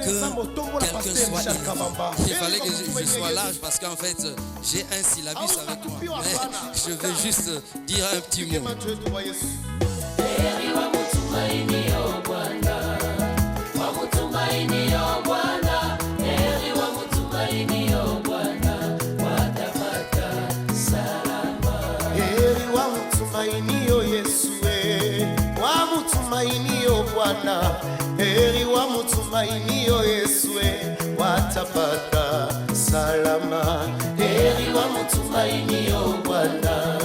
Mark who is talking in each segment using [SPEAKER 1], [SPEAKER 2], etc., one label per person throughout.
[SPEAKER 1] quelqu'un soit innové. Il fallait que je sois large parce qu'en fait, j'ai un syllabus avec moi. Mais je veux juste dire un petit mot.
[SPEAKER 2] Heri wa mutumainio Yesu watapata salama. Heri wa mutumainio Bwana,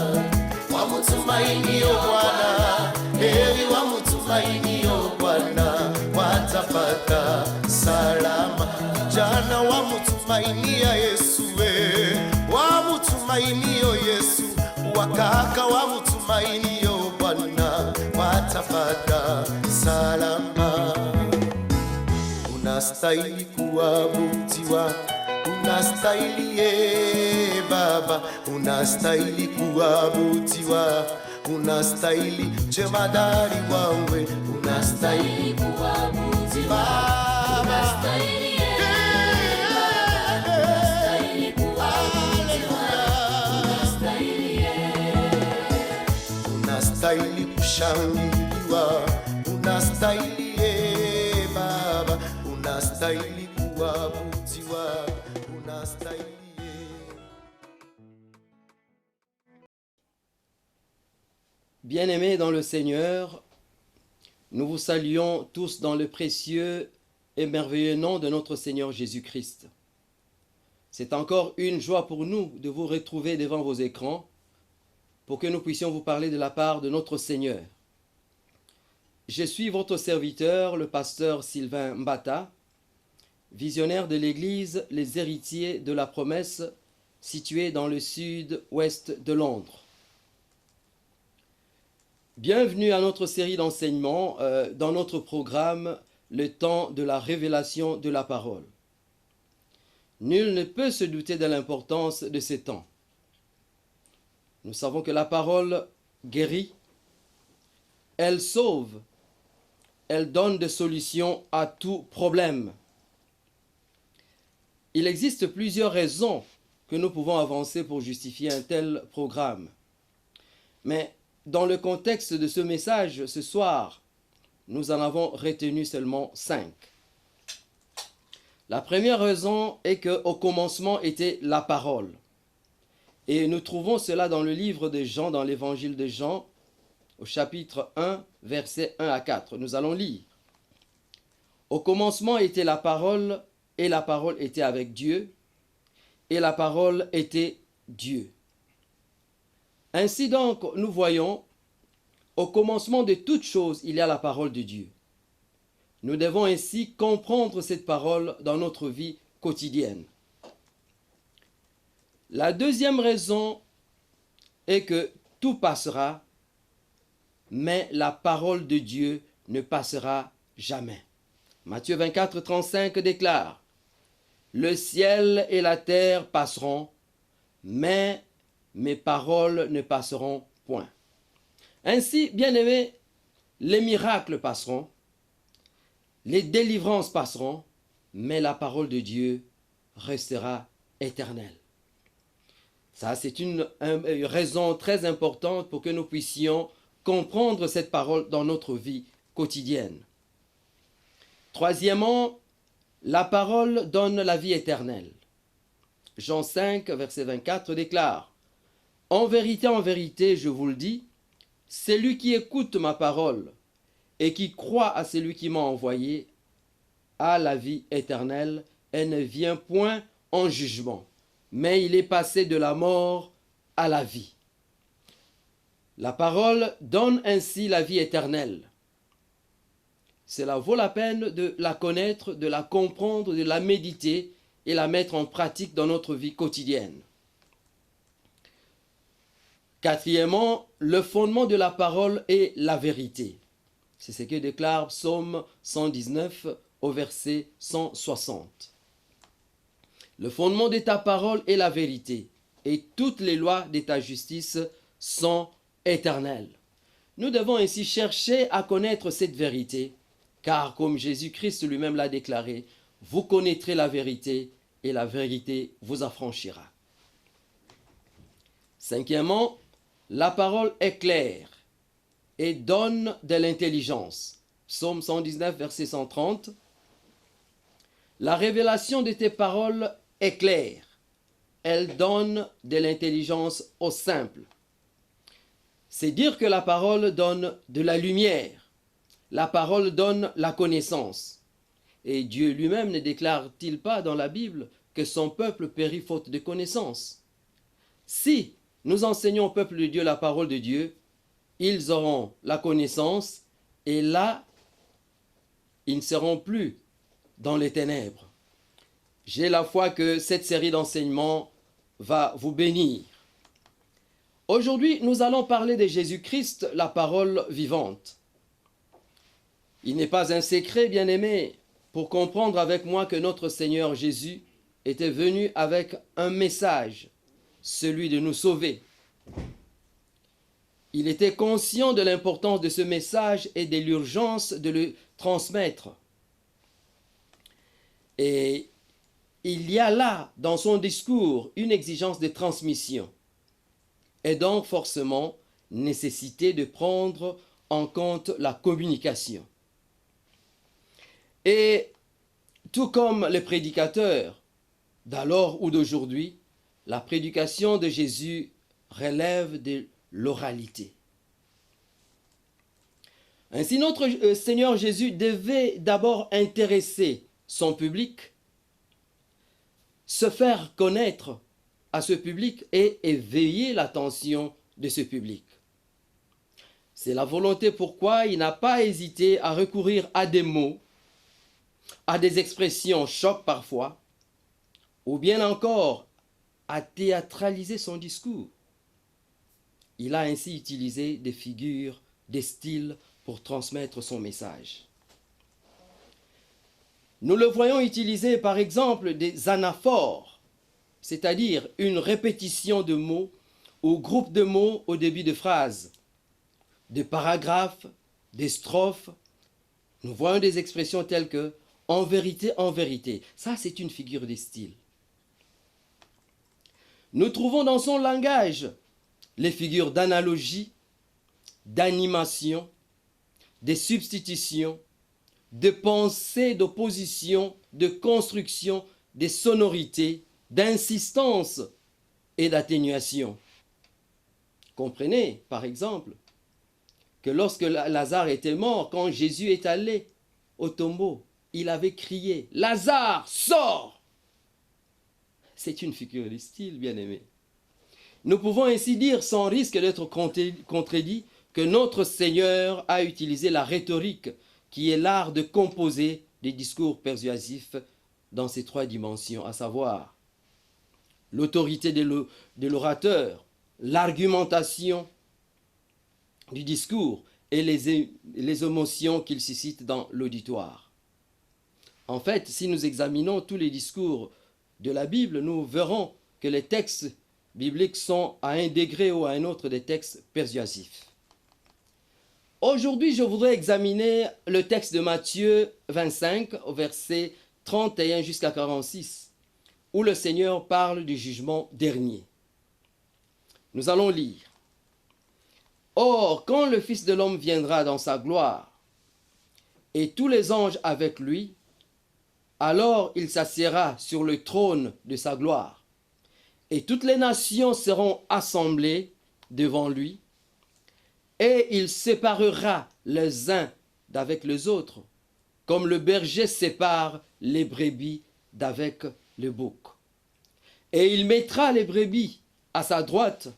[SPEAKER 2] wa mutumainio Bwana. Heri wa mutumainio Bwana watapata salama. Jana wa mutumainia Yesu wa mutumainio Yesu. Wakaka wa mutumainio Bwana watapata salama. Unastahili kuabudiwa, unastahili Baba, unastahili kuabudiwa, unastahili jemadari wangu, unastahili kuabudiwa Baba, unastahili unastahili kushangiliwa, unastahili Baba, unastahili kuabudiwa, unastahili.
[SPEAKER 3] Bien-aimés dans le Seigneur, nous vous saluons tous dans le précieux et merveilleux nom de notre Seigneur Jésus-Christ. C'est encore une joie pour nous de vous retrouver devant vos écrans pour que nous puissions vous parler de la part de notre Seigneur. Je suis votre serviteur, le pasteur Sylvain Mbata, visionnaire de l'église Les Héritiers de la Promesse, située dans le sud-ouest de Londres. Bienvenue à notre série d'enseignements dans notre programme Le temps de la révélation de la parole. Nul ne peut se douter de l'importance de ces temps. Nous savons que la parole guérit, elle sauve, elle donne des solutions à tout problème. Il existe plusieurs raisons que nous pouvons avancer pour justifier un tel programme. Mais dans le contexte de ce message ce soir, nous en avons retenu seulement 5. La première raison est qu'au commencement était la parole. Et nous trouvons cela dans le livre de Jean, dans l'évangile de Jean, au chapitre 1, versets 1 à 4. Nous allons lire. Au commencement était la parole, et la parole était avec Dieu, et la parole était Dieu. Ainsi donc, nous voyons, au commencement de toutes choses, il y a la parole de Dieu. Nous devons ainsi comprendre cette parole dans notre vie quotidienne. La deuxième raison est que tout passera, mais la parole de Dieu ne passera jamais. Matthieu 24, 35 déclare « Le ciel et la terre passeront, mais mes paroles ne passeront point. » Ainsi, bien-aimés, les miracles passeront, les délivrances passeront, mais la parole de Dieu restera éternelle. Ça, c'est une raison très importante pour que nous puissions comprendre cette parole dans notre vie quotidienne. Troisièmement, la parole donne la vie éternelle. Jean 5, verset 24 déclare « En vérité, je vous le dis, celui qui écoute ma parole et qui croit à celui qui m'a envoyé a la vie éternelle et ne vient point en jugement, mais il est passé de la mort à la vie. » La parole donne ainsi la vie éternelle. Cela vaut la peine de la connaître, de la comprendre, de la méditer et la mettre en pratique dans notre vie quotidienne. Quatrièmement, le fondement de la parole est la vérité. C'est ce que déclare Psaume 119 au verset 160. Le fondement de ta parole est la vérité, et toutes les lois de ta justice sont éternelles. Nous devons ainsi chercher à connaître cette vérité, car comme Jésus-Christ lui-même l'a déclaré, vous connaîtrez la vérité et la vérité vous affranchira. Cinquièmement, la parole est claire et donne de l'intelligence. Psaume 119, verset 130. La révélation de tes paroles est claire. Elle donne de l'intelligence aux simples. C'est dire que la parole donne de la lumière. La parole donne la connaissance. Et Dieu lui-même ne déclare-t-il pas dans la Bible que son peuple périt faute de connaissance? Si nous enseignons au peuple de Dieu la parole de Dieu, ils auront la connaissance et là, ils ne seront plus dans les ténèbres. J'ai la foi que cette série d'enseignements va vous bénir. Aujourd'hui, nous allons parler de Jésus-Christ, la parole vivante. Il n'est pas un secret, bien-aimé, pour comprendre avec moi que notre Seigneur Jésus était venu avec un message, celui de nous sauver. Il était conscient de l'importance de ce message et de l'urgence de le transmettre. Et il y a là, dans son discours, une exigence de transmission. Et donc, forcément, nécessité de prendre en compte la communication. Et tout comme les prédicateurs d'alors ou d'aujourd'hui, la prédication de Jésus relève de l'oralité. Ainsi, notre Seigneur Jésus devait d'abord intéresser son public, se faire connaître à ce public et éveiller l'attention de ce public. C'est la volonté pourquoi il n'a pas hésité à recourir à des mots, à des expressions choc parfois, ou bien encore à théâtraliser son discours. Il a ainsi utilisé des figures, des styles pour transmettre son message. Nous le voyons utiliser par exemple des anaphores, c'est-à-dire une répétition de mots ou groupe de mots au début de phrases, des paragraphes, des strophes. Nous voyons des expressions telles que « en vérité, en vérité ». Ça, c'est une figure de style. Nous trouvons dans son langage les figures d'analogie, d'animation, de substitution, de pensée, d'opposition, de construction, de sonorité, d'insistance et d'atténuation. Comprenez, par exemple, que lorsque Lazare était mort, quand Jésus est allé au tombeau, il avait crié « Lazare, sors !» C'est une figure de style, bien-aimé. Nous pouvons ainsi dire, sans risque d'être contredit, que notre Seigneur a utilisé la rhétorique, qui est l'art de composer des discours persuasifs dans ces trois dimensions, à savoir l'autorité de l'orateur, l'argumentation du discours et les émotions qu'il suscite dans l'auditoire. En fait, si nous examinons tous les discours de la Bible, nous verrons que les textes bibliques sont à un degré ou à un autre des textes persuasifs. Aujourd'hui, je voudrais examiner le texte de Matthieu 25, versets 31 jusqu'à 46, où le Seigneur parle du jugement dernier. Nous allons lire. « Or, quand le Fils de l'homme viendra dans sa gloire, et tous les anges avec lui, alors il s'assiera sur le trône de sa gloire, et toutes les nations seront assemblées devant lui, et il séparera les uns d'avec les autres, comme le berger sépare les brebis d'avec le bouc. Et il mettra les brebis à sa droite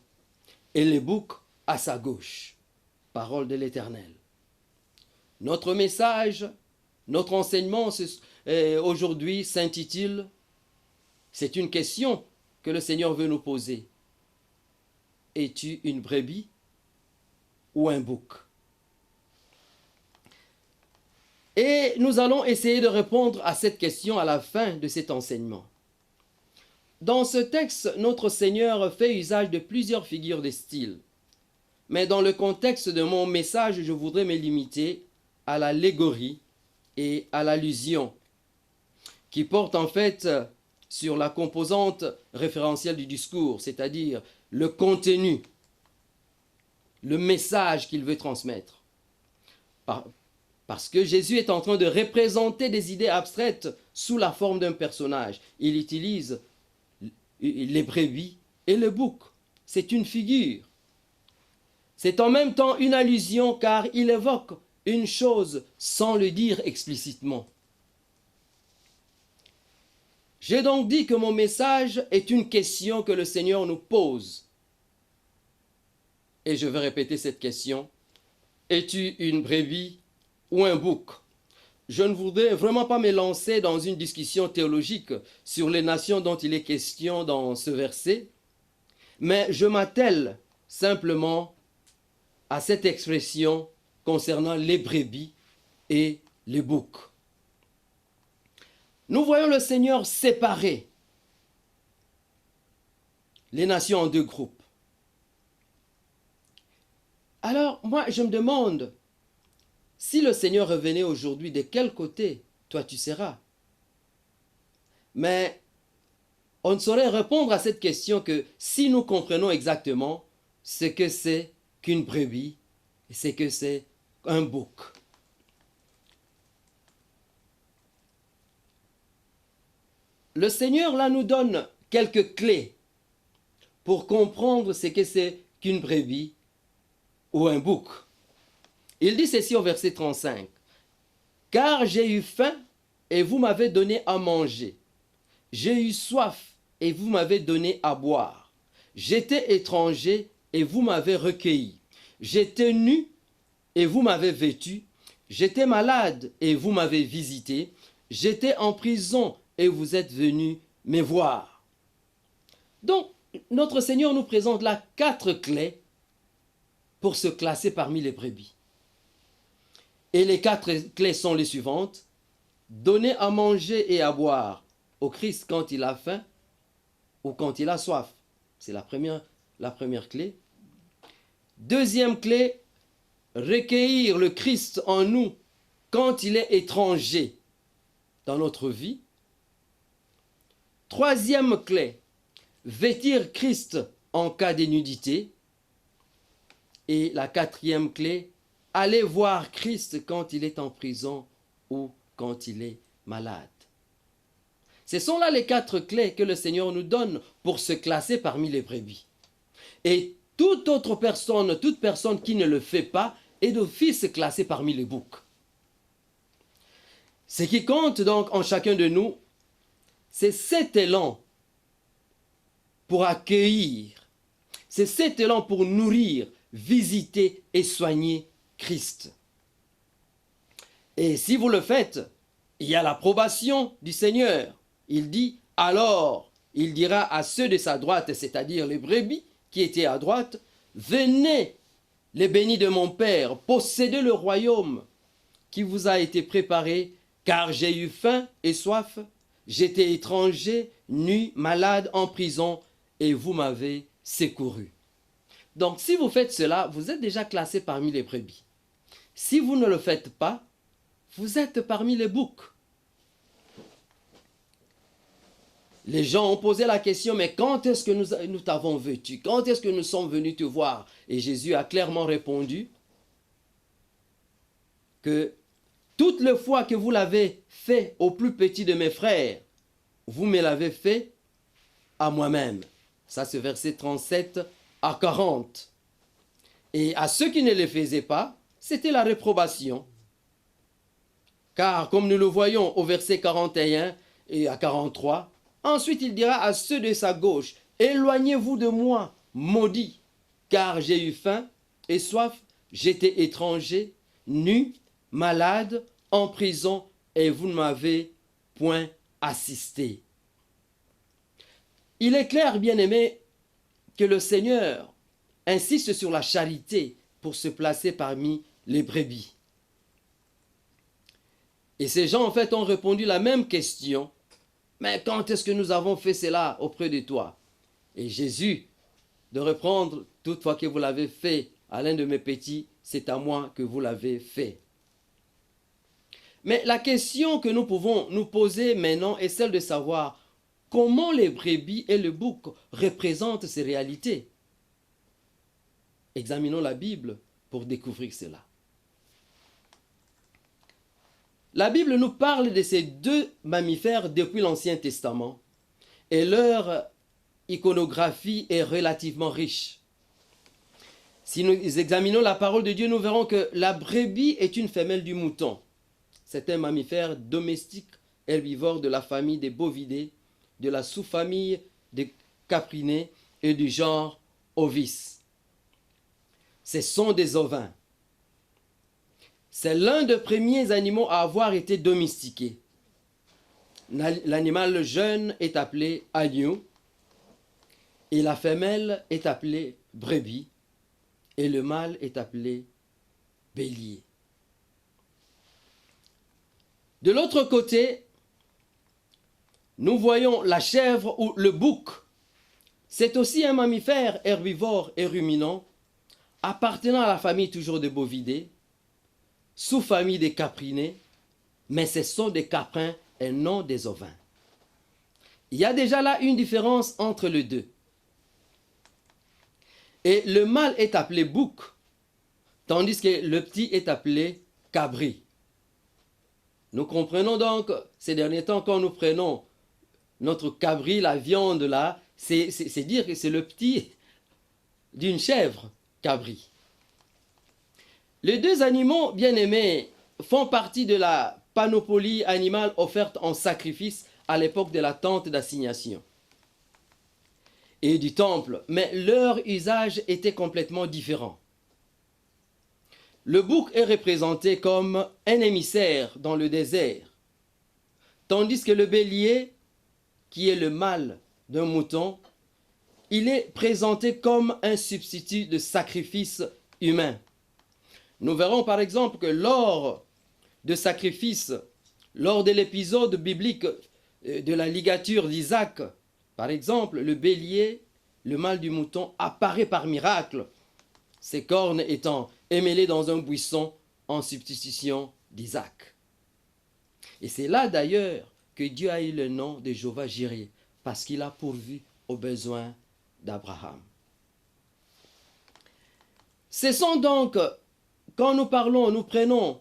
[SPEAKER 3] et les boucs à sa gauche. » Parole de l'Éternel. Notre message, notre enseignement aujourd'hui s'intitule « C'est une question que le Seigneur veut nous poser. Es-tu une brebis ou un bouc ?» Et nous allons essayer de répondre à cette question à la fin de cet enseignement. Dans ce texte, notre Seigneur fait usage de plusieurs figures de style. Mais dans le contexte de mon message, je voudrais me limiter à l'allégorie et à l'allusion. qui porte en fait sur la composante référentielle du discours, c'est-à-dire le contenu, le message qu'il veut transmettre. Parce que Jésus est en train de représenter des idées abstraites sous la forme d'un personnage. Il utilise les brebis et le bouc. C'est une figure. C'est en même temps une allusion car il évoque une chose sans le dire explicitement. J'ai donc dit que mon message est une question que le Seigneur nous pose. Et je vais répéter cette question. Es-tu une brebis ou un bouc? Je ne voudrais vraiment pas me lancer dans une discussion théologique sur les nations dont il est question dans ce verset, mais je m'attelle simplement à cette expression concernant les brebis et les boucs. Nous voyons le Seigneur séparer les nations en deux groupes. Alors, moi, je me demande, si le Seigneur revenait aujourd'hui, de quel côté toi tu seras? Mais on ne saurait répondre à cette question que si nous comprenons exactement ce que c'est qu'une brebis et ce que c'est un bouc. Le Seigneur là nous donne quelques clés pour comprendre ce que c'est qu'une brebis ou un bouc. Il dit ceci au verset 35. « Car j'ai eu faim et vous m'avez donné à manger. J'ai eu soif et vous m'avez donné à boire. J'étais étranger et vous m'avez recueilli. J'étais nu et vous m'avez vêtu. J'étais malade et vous m'avez visité. J'étais en prison et vous êtes venus me voir. » Donc, notre Seigneur nous présente là 4 clés pour se classer parmi les brebis. Et les 4 clés sont les suivantes. Donner à manger et à boire au Christ quand il a faim ou quand il a soif. C'est la première clé. Deuxième clé, recueillir le Christ en nous quand il est étranger dans notre vie. Troisième clé, vêtir Christ en cas de nudité. Et la 4e clé, aller voir Christ quand il est en prison ou quand il est malade. Ce sont là les 4 clés que le Seigneur nous donne pour se classer parmi les brebis. Et toute personne qui ne le fait pas est d'office classée parmi les boucs. Ce qui compte donc en chacun de nous, c'est cet élan pour accueillir, c'est cet élan pour nourrir, visiter et soigner Christ. Et si vous le faites, il y a l'approbation du Seigneur. Il dit, alors, il dira à ceux de sa droite, c'est-à-dire les brebis qui étaient à droite, venez, les bénis de mon Père, possédez le royaume qui vous a été préparé, car j'ai eu faim et soif, j'étais étranger, nu, malade, en prison, et vous m'avez secouru. Donc, si vous faites cela, vous êtes déjà classé parmi les brebis. Si vous ne le faites pas, vous êtes parmi les boucs. Les gens ont posé la question, mais quand est-ce que nous t'avons vêtu? Quand est-ce que nous sommes venus te voir? Et Jésus a clairement répondu que toutes les fois que vous l'avez fait au plus petit de mes frères, vous me l'avez fait à moi-même. Ça, c'est verset 37 à 40. Et à ceux qui ne le faisaient pas, c'était la réprobation. Car, comme nous le voyons au verset 41 et à 43, ensuite il dira à ceux de sa gauche, « Éloignez-vous de moi, maudits, car j'ai eu faim et soif, j'étais étranger, nu, malade, en prison, et vous ne m'avez point assisté. » Il est clair, bien-aimé, que le Seigneur insiste sur la charité pour se placer parmi les brebis. Et ces gens, en fait, ont répondu la même question. Mais quand est-ce que nous avons fait cela auprès de toi? Et Jésus, de reprendre, toutefois que vous l'avez fait à l'un de mes petits, c'est à moi que vous l'avez fait. Mais la question que nous pouvons nous poser maintenant est celle de savoir comment les brebis et le bouc représentent ces réalités. Examinons la Bible pour découvrir cela. La Bible nous parle de ces deux mammifères depuis l'Ancien Testament et leur iconographie est relativement riche. Si nous examinons la parole de Dieu, nous verrons que la brebis est une femelle du mouton. C'est un mammifère domestique herbivore de la famille des bovidés, de la sous-famille des caprinés et du genre Ovis. Ce sont des ovins. C'est l'un des premiers animaux à avoir été domestiqué. L'animal jeune est appelé agneau et la femelle est appelée brebis et le mâle est appelé bélier. De l'autre côté, nous voyons la chèvre ou le bouc. C'est aussi un mammifère herbivore et ruminant appartenant à la famille toujours des bovidés, sous-famille des caprinés, mais ce sont des caprins et non des ovins. Il y a déjà là une différence entre les deux. Et le mâle est appelé bouc, tandis que le petit est appelé cabri. Nous comprenons donc, ces derniers temps, quand nous prenons notre cabri, la viande là, c'est dire que c'est le petit d'une chèvre cabri. Les deux animaux bien-aimés font partie de la panoplie animale offerte en sacrifice à l'époque de la tente d'assignation et du temple, mais leur usage était complètement différent. Le bouc est représenté comme un émissaire dans le désert, tandis que le bélier, qui est le mâle d'un mouton, il est présenté comme un substitut de sacrifice humain. Nous verrons par exemple que lors de sacrifice, lors de l'épisode biblique de la ligature d'Isaac, par exemple, le bélier, le mâle du mouton, apparaît par miracle, ses cornes étant émêlées dans un buisson en substitution d'Isaac. Et c'est là d'ailleurs que Dieu a eu le nom de Jéhovah-Jireh, parce qu'il a pourvu aux besoins d'Abraham. Ce sont donc, quand nous prenons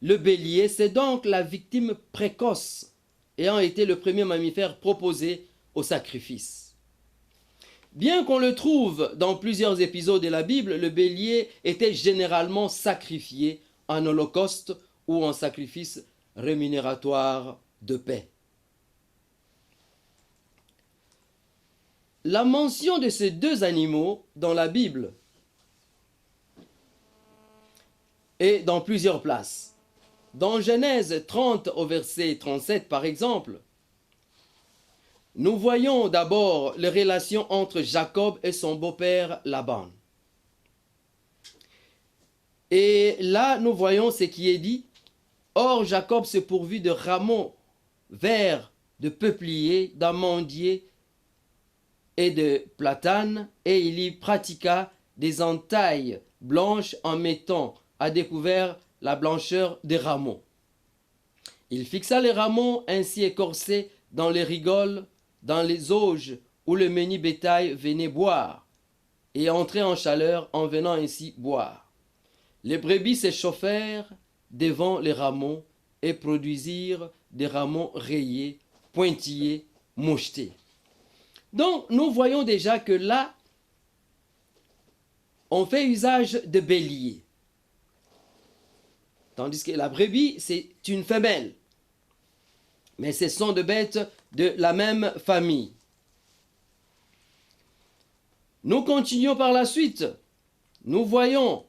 [SPEAKER 3] le bélier, c'est donc la victime précoce ayant été le premier mammifère proposé au sacrifice. Bien qu'on le trouve dans plusieurs épisodes de la Bible, le bélier était généralement sacrifié en holocauste ou en sacrifice rémunératoire de paix. La mention de ces deux animaux dans la Bible est dans plusieurs places. Dans Genèse 30 au verset 37 par exemple, nous voyons d'abord les relations entre Jacob et son beau-père Laban. Et là, nous voyons ce qui est dit. Or, Jacob se pourvut de rameaux verts, de peupliers, d'amandiers et de platanes, et il y pratiqua des entailles blanches en mettant à découvert la blancheur des rameaux. Il fixa les rameaux ainsi écorcés dans les rigoles, dans les auges où le menu bétail venait boire, et entrait en chaleur en venant ainsi boire. Les brebis s'échauffèrent devant les rameaux et produisirent des rameaux rayés, pointillés, mouchetés. Donc, nous voyons déjà que là, on fait usage de bélier. Tandis que la brebis, c'est une femelle. Mais ce sont des bêtes de la même famille. Nous continuons par la suite. Nous voyons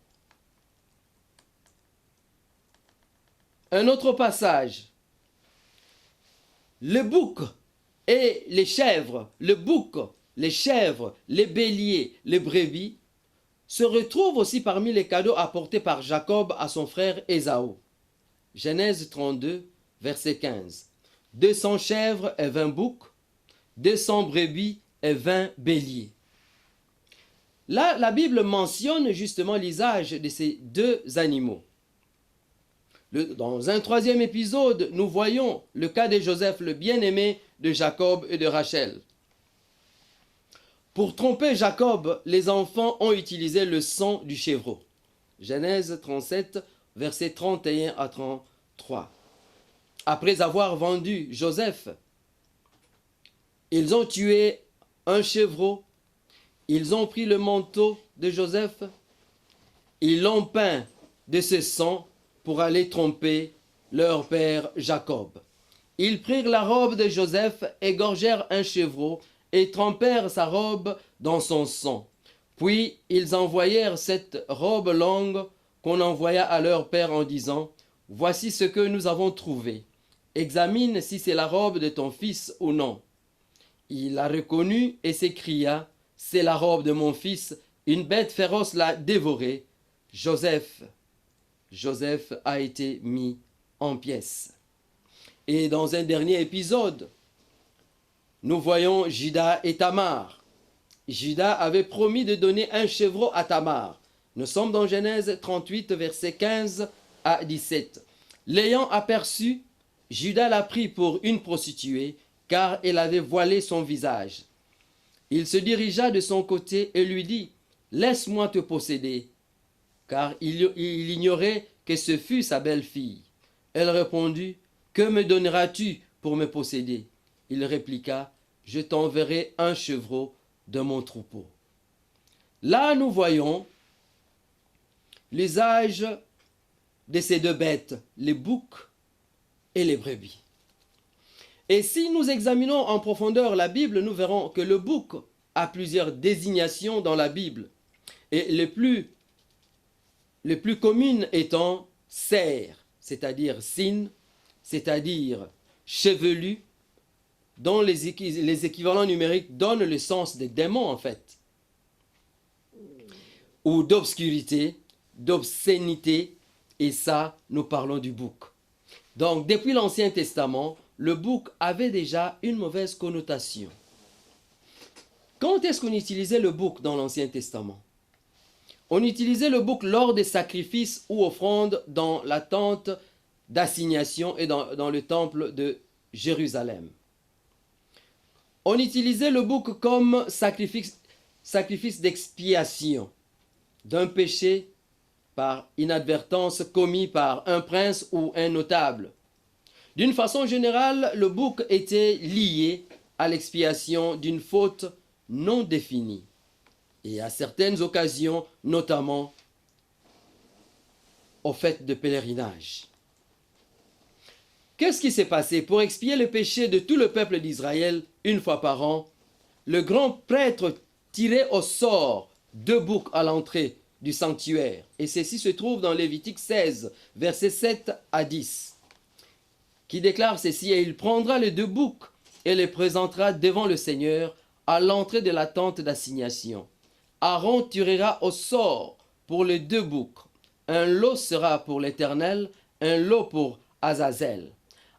[SPEAKER 3] un autre passage. Le bouc et les chèvres, le bouc, les chèvres, les béliers, les brebis, se retrouvent aussi parmi les cadeaux apportés par Jacob à son frère Ésaü. Genèse 32, verset 15. 200 chèvres et 20 boucs, 200 brebis et 20 béliers. Là, la Bible mentionne justement l'usage de ces deux animaux. Dans un troisième épisode, nous voyons le cas de Joseph, le bien-aimé de Jacob et de Rachel. Pour tromper Jacob, les enfants ont utilisé le sang du chevreau. Genèse 37, versets 31 à 33. Après avoir vendu Joseph, ils ont tué un chevreau, ils ont pris le manteau de Joseph, ils l'ont peint de ce sang pour aller tromper leur père Jacob. Ils prirent la robe de Joseph, égorgèrent un chevreau et trempèrent sa robe dans son sang. Puis ils envoyèrent cette robe longue qu'on envoya à leur père en disant « Voici ce que nous avons trouvé. Examine si c'est la robe de ton fils ou non. » Il la reconnut et s'écria « C'est la robe de mon fils, une bête féroce l'a dévoré. » Joseph a été mis en pièces. Et dans un dernier épisode, nous voyons Juda et Tamar. Juda avait promis de donner un chevreau à Tamar. Nous sommes dans Genèse 38, versets 15 à 17. L'ayant aperçu, Juda l'a pris pour une prostituée, car elle avait voilé son visage. Il se dirigea de son côté et lui dit « Laisse-moi te posséder », car il ignorait que ce fût sa belle-fille. Elle répondit « Que me donneras-tu pour me posséder ?» Il répliqua « Je t'enverrai un chevreau de mon troupeau. » Là, nous voyons l'usage de ces deux bêtes, les boucs et les brebis. Et si nous examinons en profondeur la Bible, nous verrons que le bouc a plusieurs désignations dans la Bible. Et les plus communes étant cerf, c'est-à-dire cyne, c'est-à-dire chevelu, dont les équivalents numériques donnent le sens des démons en fait, ou d'obscurité, d'obscénité, et ça, nous parlons du bouc. Donc, depuis l'Ancien Testament, le bouc avait déjà une mauvaise connotation. Quand est-ce qu'on utilisait le bouc dans l'Ancien Testament? On utilisait le bouc lors des sacrifices ou offrandes dans la tente d'assignation et dans le temple de Jérusalem. On utilisait le bouc comme sacrifice d'expiation d'un péché par inadvertance commis par un prince ou un notable. D'une façon générale, le bouc était lié à l'expiation d'une faute non définie et à certaines occasions, notamment aux fêtes de pèlerinage. Qu'est-ce qui s'est passé? Pour expier le péché de tout le peuple d'Israël, une fois par an, le grand prêtre tirait au sort deux boucs à l'entrée du sanctuaire. Et ceci se trouve dans Lévitique 16, versets 7 à 10, qui déclare ceci: « Et il prendra les deux boucs et les présentera devant le Seigneur à l'entrée de la tente d'assignation. Aaron tirera au sort pour les deux boucs. Un lot sera pour l'Éternel, un lot pour Azazel.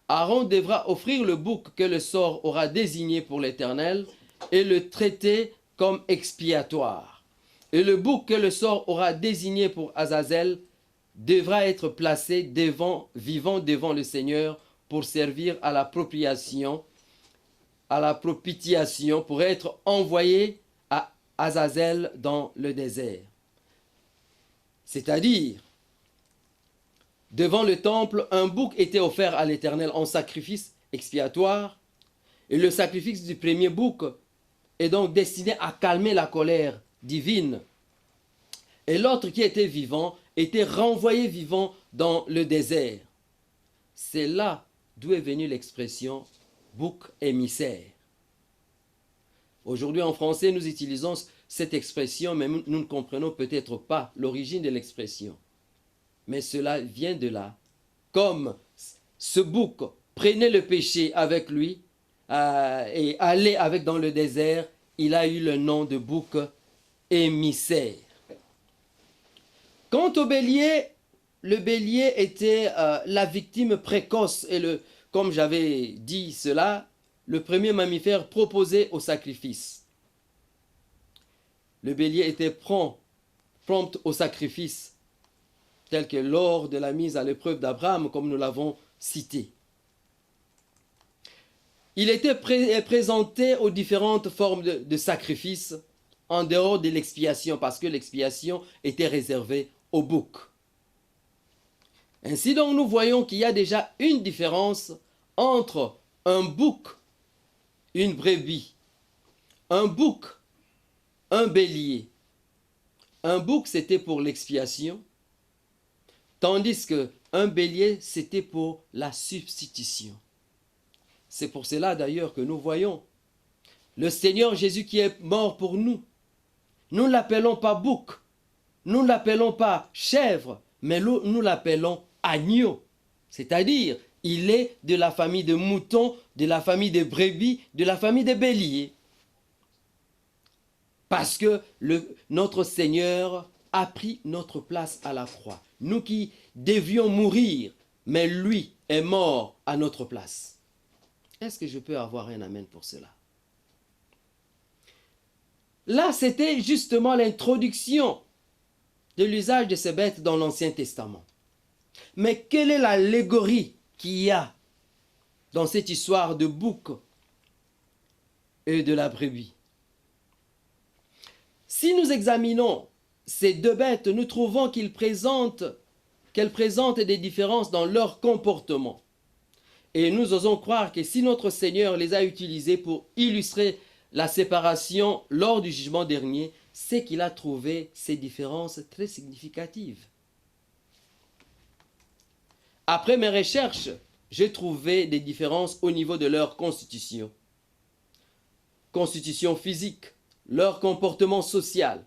[SPEAKER 3] Aaron devra offrir le bouc que le sort aura désigné pour l'Éternel et le traiter comme expiatoire. Et le bouc que le sort aura désigné pour Azazel devra être placé vivant devant le Seigneur pour servir à la propitiation, pour être envoyé à Azazel dans le désert. » C'est-à-dire, devant le temple, un bouc était offert à l'Éternel en sacrifice expiatoire, et le sacrifice du premier bouc est donc destiné à calmer la colère divine. Et l'autre qui était vivant était renvoyé vivant dans le désert. C'est là d'où est venue l'expression bouc émissaire. Aujourd'hui en français, nous utilisons cette expression, mais nous ne comprenons peut-être pas l'origine de l'expression. Mais cela vient de là. Comme ce bouc prenait le péché avec lui et allait avec dans le désert, il a eu le nom de bouc émissaire. Quant au bélier, le bélier était la victime précoce et comme j'avais dit cela, le premier mammifère proposé au sacrifice. Le bélier était prompt au sacrifice tel que lors de la mise à l'épreuve d'Abraham, comme nous l'avons cité. Il était présenté aux différentes formes de sacrifices en dehors de l'expiation, parce que l'expiation était réservée au bouc. Ainsi donc, nous voyons qu'il y a déjà une différence entre un bouc, une brebis, un bouc, un bélier. Un bouc, c'était pour l'expiation, tandis qu'un bélier, c'était pour la substitution. C'est pour cela d'ailleurs que nous voyons le Seigneur Jésus qui est mort pour nous. Nous ne l'appelons pas bouc, nous ne l'appelons pas chèvre, mais nous l'appelons agneau. C'est-à-dire, il est de la famille de moutons, de la famille des brebis, de la famille des béliers. Parce que notre Seigneur a pris notre place à la croix. Nous qui devions mourir, mais lui est mort à notre place. Est-ce que je peux avoir un amen pour cela? Là, c'était justement l'introduction de l'usage de ces bêtes dans l'Ancien Testament. Mais quelle est l'allégorie qu'il y a dans cette histoire de bouc et de la brebis? Si nous examinons ces deux bêtes, nous trouvons qu'elles présentent des différences dans leur comportement. Et nous osons croire que si notre Seigneur les a utilisées pour illustrer la séparation lors du jugement dernier, c'est qu'il a trouvé ces différences très significatives. Après mes recherches, j'ai trouvé des différences au niveau de leur constitution. Constitution physique, leur comportement social,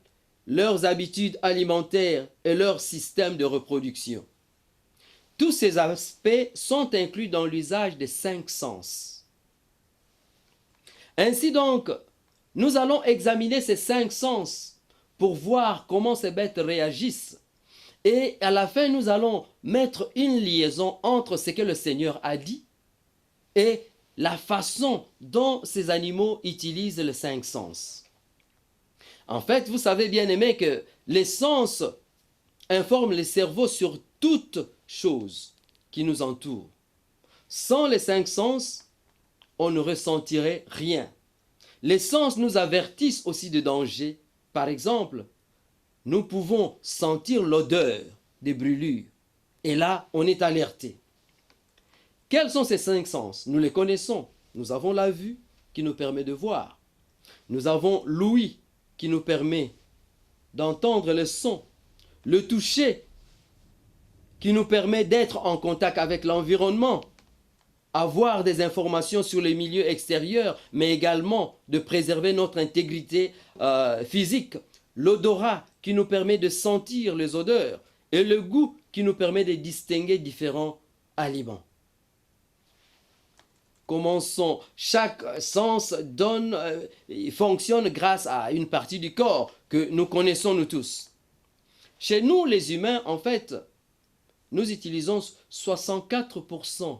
[SPEAKER 3] leurs habitudes alimentaires et leur système de reproduction. Tous ces aspects sont inclus dans l'usage des 5 sens. Ainsi donc, nous allons examiner ces 5 sens pour voir comment ces bêtes réagissent. Et à la fin, nous allons mettre une liaison entre ce que le Seigneur a dit et la façon dont ces animaux utilisent les 5 sens. En fait, vous savez bien aimé que les sens informent le cerveau sur toute chose qui nous entoure. Sans les 5 sens, on ne ressentirait rien. Les sens nous avertissent aussi de danger. Par exemple, nous pouvons sentir l'odeur des brûlures. Et là, on est alerté. Quels sont ces 5 sens? Nous les connaissons. Nous avons la vue qui nous permet de voir. Nous avons l'ouïe qui nous permet d'entendre le son. Le toucher qui nous permet d'être en contact avec l'environnement. Avoir des informations sur les milieux extérieurs, mais également de préserver notre intégrité physique. L'odorat qui nous permet de sentir les odeurs et le goût qui nous permet de distinguer différents aliments. Commençons. Chaque sens fonctionne grâce à une partie du corps que nous connaissons nous tous. Chez nous, les humains, en fait, nous utilisons 64%